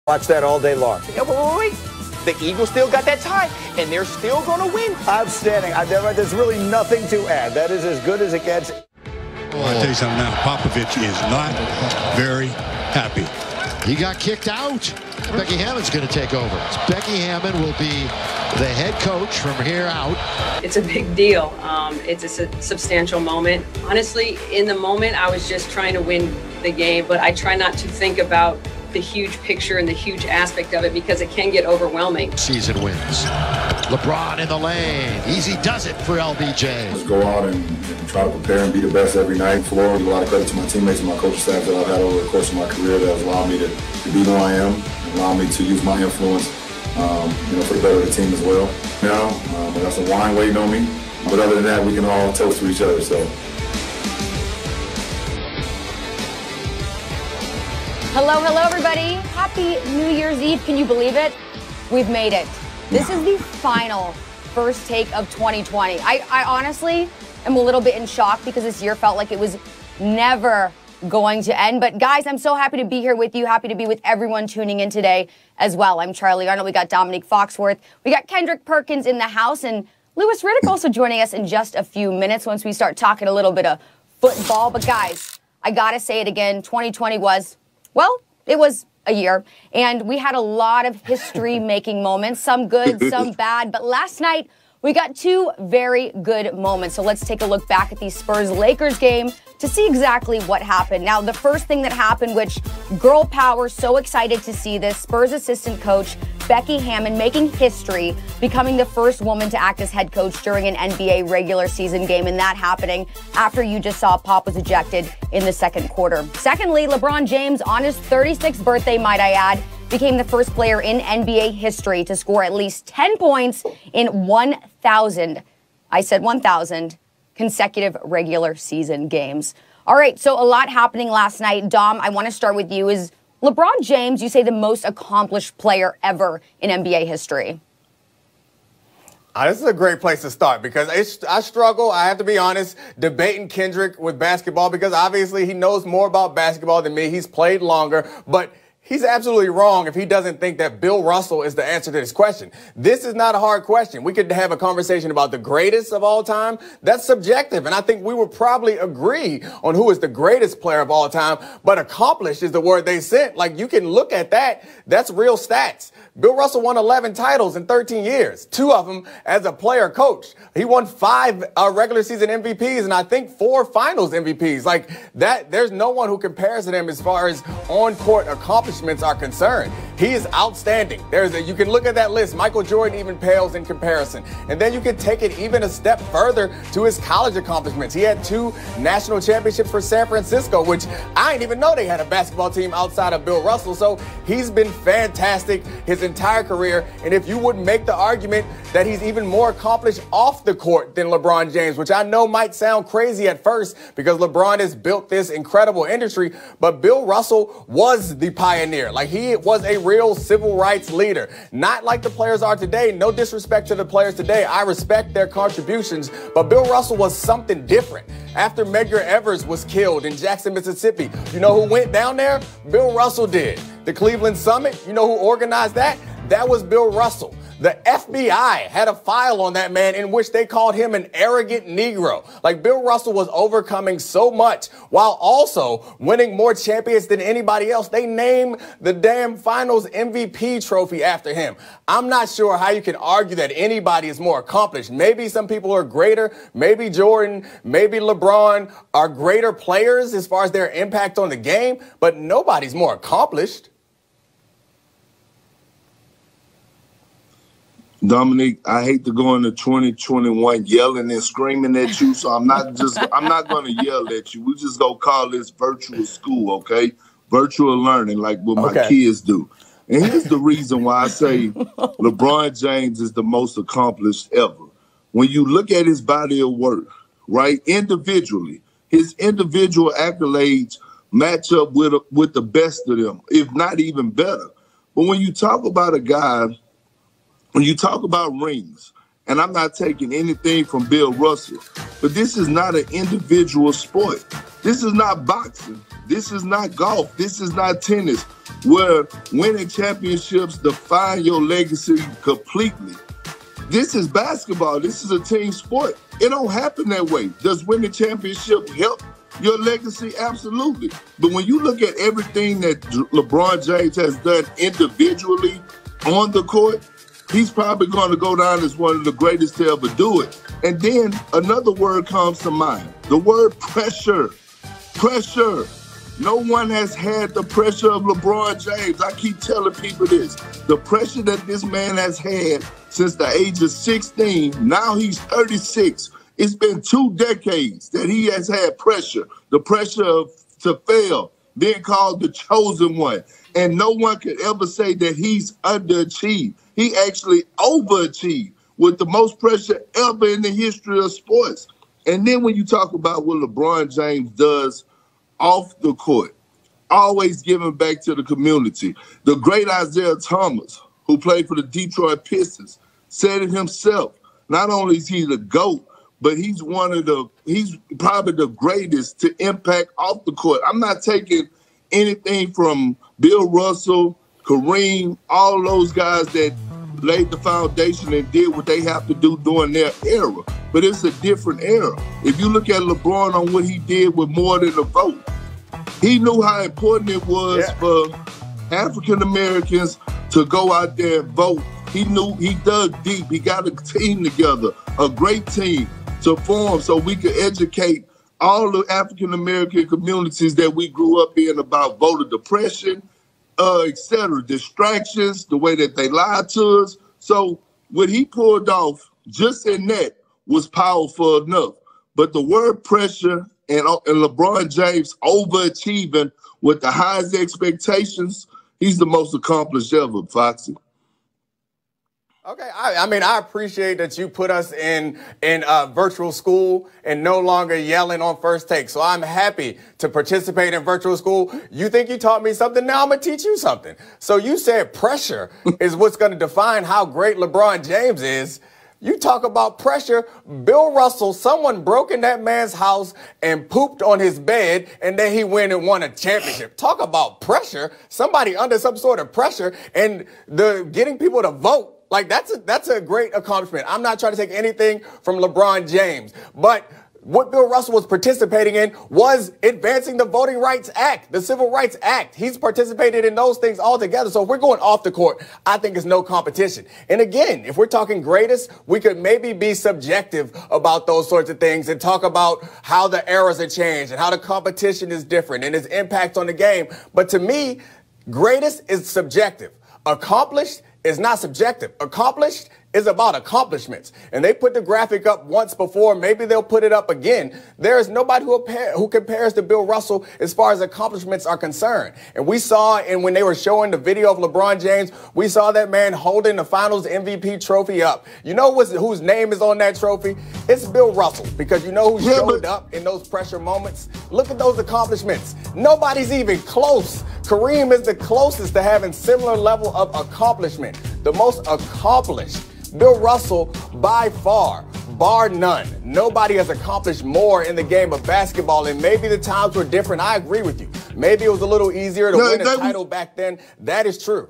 Watch that all day long. Yeah, wait. The Eagles still got that tie, and they're still going to win. Outstanding. There's really nothing to add. That is as good as it gets. Well, I'll tell you something now. Popovich is not very happy. He got kicked out. Becky Hammon's going to take over. Becky Hammon will be the head coach from here out. It's a big deal. It's a substantial moment. Honestly, in the moment, I was just trying to win the game, but I try not to think about the huge picture and the huge aspect of it because it can get overwhelming. Season wins. LeBron in the lane. Easy does it for LBJ. Just go out and try to prepare and be the best every night. Floor, a lot of credit to my teammates and my coaching staff that I've had over the course of my career that has allowed me to be who I am and allow me to use my influence, for the better of the team as well. I got some wine waiting on me, but other than that, we can all toast to each other. So. Hello, everybody. Happy New Year's Eve. Can you believe it? We've made it. This is the final first take of 2020. I honestly am a little bit in shock because this year felt like it was never going to end. But guys, I'm so happy to be here with you. Happy to be with everyone tuning in today as well. I'm Charlie Arnold. We got Dominique Foxworth. We got Kendrick Perkins in the house. And Louis Riddick also joining us in just a few minutes once we start talking a little bit of football. But guys, I got to say it again. 2020 was... well, it was a year, and we had a lot of history-making moments, some good, some bad. But last night, we got two very good moments. So let's take a look back at the Spurs-Lakers game to see exactly what happened. Now, the first thing that happened, which girl power, so excited to see this, Spurs assistant coach Becky Hammon making history, becoming the first woman to act as head coach during an NBA regular season game, and that happening after you just saw Pop was ejected in the second quarter. Secondly, LeBron James, on his 36th birthday, might I add, became the first player in NBA history to score at least 10 points in 1,000, I said 1,000, consecutive regular season games. All right, so a lot happening last night. Dom, I want to start with you. Is LeBron James, you say, the most accomplished player ever in NBA history? This is a great place to start because I struggle, I have to be honest, debating Kendrick with basketball because obviously he knows more about basketball than me. He's played longer, but he's absolutely wrong if he doesn't think that Bill Russell is the answer to this question. This is not a hard question. We could have a conversation about the greatest of all time. That's subjective, and I think we would probably agree on who is the greatest player of all time, but accomplished is the word they sent. Like, you can look at that. That's real stats. Bill Russell won 11 titles in 13 years, 2 of them as a player coach. He won 5 regular season MVPs and I think 4 finals MVPs. Like that, there's no one who compares to him as far as on-court accomplishments are concerned. He is outstanding. You can look at that list. Michael Jordan even pales in comparison. And then you can take it even a step further to his college accomplishments. He had 2 national championships for San Francisco, which I didn't even know they had a basketball team outside of Bill Russell. So he's been fantastic his entire career. And if you would make the argument that he's even more accomplished off the court than LeBron James, which I know might sound crazy at first because LeBron has built this incredible industry, but Bill Russell was the pioneer. Like, he was a real civil rights leader, not like the players are today. No disrespect to the players today. I respect their contributions, but Bill Russell was something different. After Medgar Evers was killed in Jackson, Mississippi, you know who went down there? Bill Russell did. The Cleveland Summit, you know who organized that? That was Bill Russell. The FBI had a file on that man in which they called him an arrogant Negro. Like, Bill Russell was overcoming so much while also winning more champions than anybody else. They named the damn finals MVP trophy after him. I'm not sure how you can argue that anybody is more accomplished. Maybe some people are greater. Maybe Jordan, maybe LeBron are greater players as far as their impact on the game, but nobody's more accomplished. Dominique, I hate to go into 2021 yelling and screaming at you, so I'm not going to yell at you. We just go call this virtual school, okay? Virtual learning, like what my kids do. And here's the reason why I say LeBron James is the most accomplished ever. When you look at his body of work, right, individually, his individual accolades match up with the best of them, if not even better. But when you talk about a guy, when you talk about rings, and I'm not taking anything from Bill Russell, but this is not an individual sport. This is not boxing. This is not golf. This is not tennis, where winning championships define your legacy completely. This is basketball. This is a team sport. It don't happen that way. Does winning championship help your legacy? Absolutely. But when you look at everything that LeBron James has done individually on the court, he's probably going to go down as one of the greatest to ever do it. And then another word comes to mind, the word pressure. Pressure. No one has had the pressure of LeBron James. I keep telling people this. The pressure that this man has had since the age of 16, now he's 36. It's been 2 decades that he has had pressure. The pressure to fail, being called the chosen one. And no one could ever say that he's underachieved. He actually overachieved with the most pressure ever in the history of sports. And then when you talk about what LeBron James does off the court, always giving back to the community. The great Isaiah Thomas, who played for the Detroit Pistons, said it himself. Not only is he the GOAT, but he's probably the greatest to impact off the court. I'm not taking anything from Bill Russell, Kareem, all those guys that laid the foundation and did what they have to do during their era. But it's a different era. If you look at LeBron on what he did with more than a vote, he knew how important it was for African Americans to go out there and vote. He knew, he dug deep. He got a team together, a great team to form so we could educate all the African American communities that we grew up in about voter depression, etc., distractions, the way that they lied to us. So what he pulled off just in that was powerful enough. But the word pressure and LeBron James overachieving with the highest expectations, he's the most accomplished ever, Foxy. Okay, I mean, I appreciate that you put us in virtual school and no longer yelling on first take. So I'm happy to participate in virtual school. You think you taught me something? Now I'm going to teach you something. So you said pressure is what's going to define how great LeBron James is. You talk about pressure. Bill Russell, someone broke in that man's house and pooped on his bed, and then he went and won a championship. Talk about pressure. Somebody under some sort of pressure, and getting people to vote. Like, that's a great accomplishment. I'm not trying to take anything from LeBron James, but what Bill Russell was participating in was advancing the Voting Rights Act, the Civil Rights Act. He's participated in those things all together. So if we're going off the court, I think it's no competition. And again, if we're talking greatest, we could maybe be subjective about those sorts of things and talk about how the eras are changed and how the competition is different and its impact on the game. But to me, greatest is subjective. Accomplished is not subjective. Accomplished is about accomplishments. And they put the graphic up once before. Maybe they'll put it up again. There is nobody who compares to Bill Russell as far as accomplishments are concerned. And we saw, and when they were showing the video of LeBron James, we saw that man holding the Finals MVP trophy up. You know whose name is on that trophy? It's Bill Russell, because you know who showed up in those pressure moments? Look at those accomplishments. Nobody's even close. Kareem is the closest to having similar level of accomplishment, the most accomplished. Bill Russell, by far, bar none. Nobody has accomplished more in the game of basketball, and maybe the times were different. I agree with you. Maybe it was a little easier to win a title back then. That is true.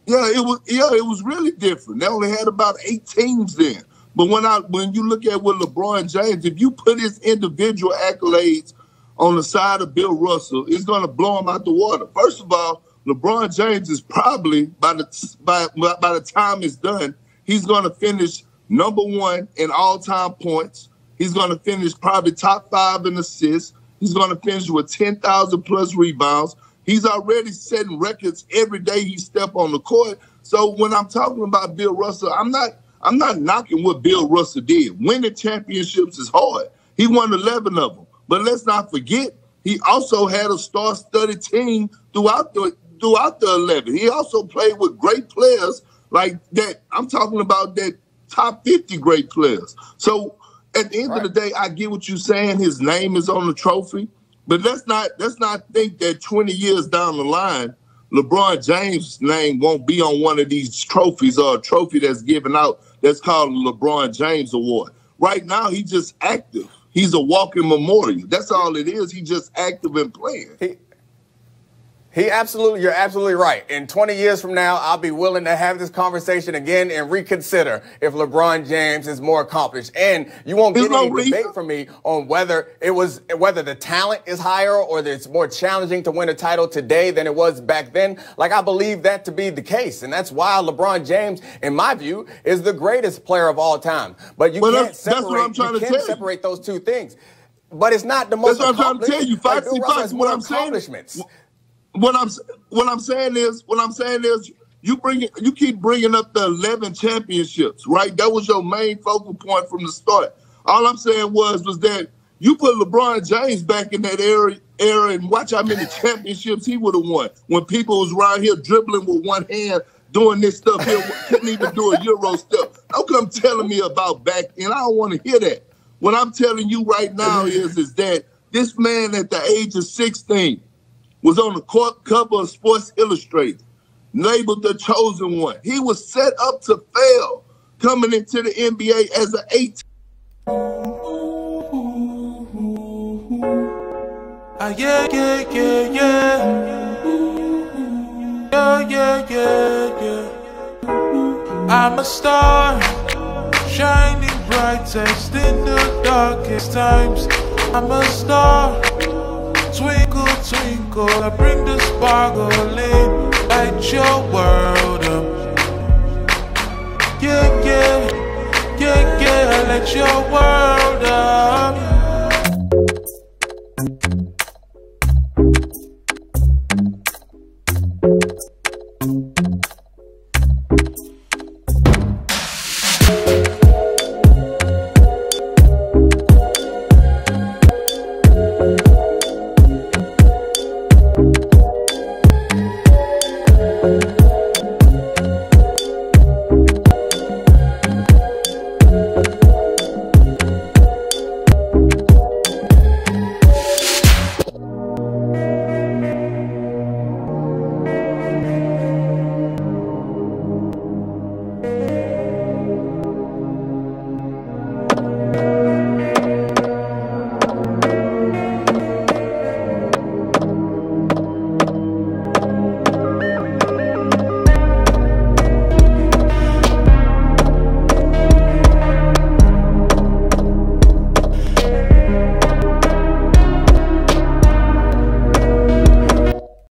Yeah, it was really different. They only had about 8 teams then. But when you look at what LeBron James, if you put his individual accolades on the side of Bill Russell, it's going to blow him out the water. First of all, LeBron James is probably, by the time it's done, he's going to finish #1 in all-time points. He's going to finish probably top 5 in assists. He's going to finish with 10,000-plus rebounds. He's already setting records every day he steps on the court. So when I'm talking about Bill Russell, I'm not knocking what Bill Russell did. Winning championships is hard. He won 11 of them. But let's not forget, he also had a star-studded team throughout the 11. He also played with great players like that. I'm talking about that top 50 great players. So at the end of the day, I get what you're saying. His name is on the trophy. But let's not think that 20 years down the line, LeBron James' name won't be on one of these trophies or a trophy that's given out that's called the LeBron James Award. Right now, he's just active. He's a walking memorial. That's all it is. He's just active and playing. You're absolutely right. In 20 years from now, I'll be willing to have this conversation again and reconsider if LeBron James is more accomplished. And you won't get any debate from me on whether the talent is higher or that it's more challenging to win a title today than it was back then. Like, I believe that to be the case. And that's why LeBron James, in my view, is the greatest player of all time. But you can't separate those two things. But it's not the most accomplished. That's what I'm trying to tell you. Foxy, what I'm saying. What I'm saying is you keep bringing up the 11 championships, right? That was your main focal point from the start. All I'm saying was that you put LeBron James back in that era and watch how many championships he would have won when people was around here dribbling with one hand, doing this stuff here, couldn't even do a Euro step. Don't come telling me about back then. I don't want to hear that. What I'm telling you right now is that this man at the age of 16 was on the cover of Sports Illustrated, labeled the chosen one. He was set up to fail coming into the NBA as an 18. I'm a star, shining brightest in the darkest times. I'm a star. Twinkle, twinkle, I bring the sparkle in, light your world up. Yeah, let your world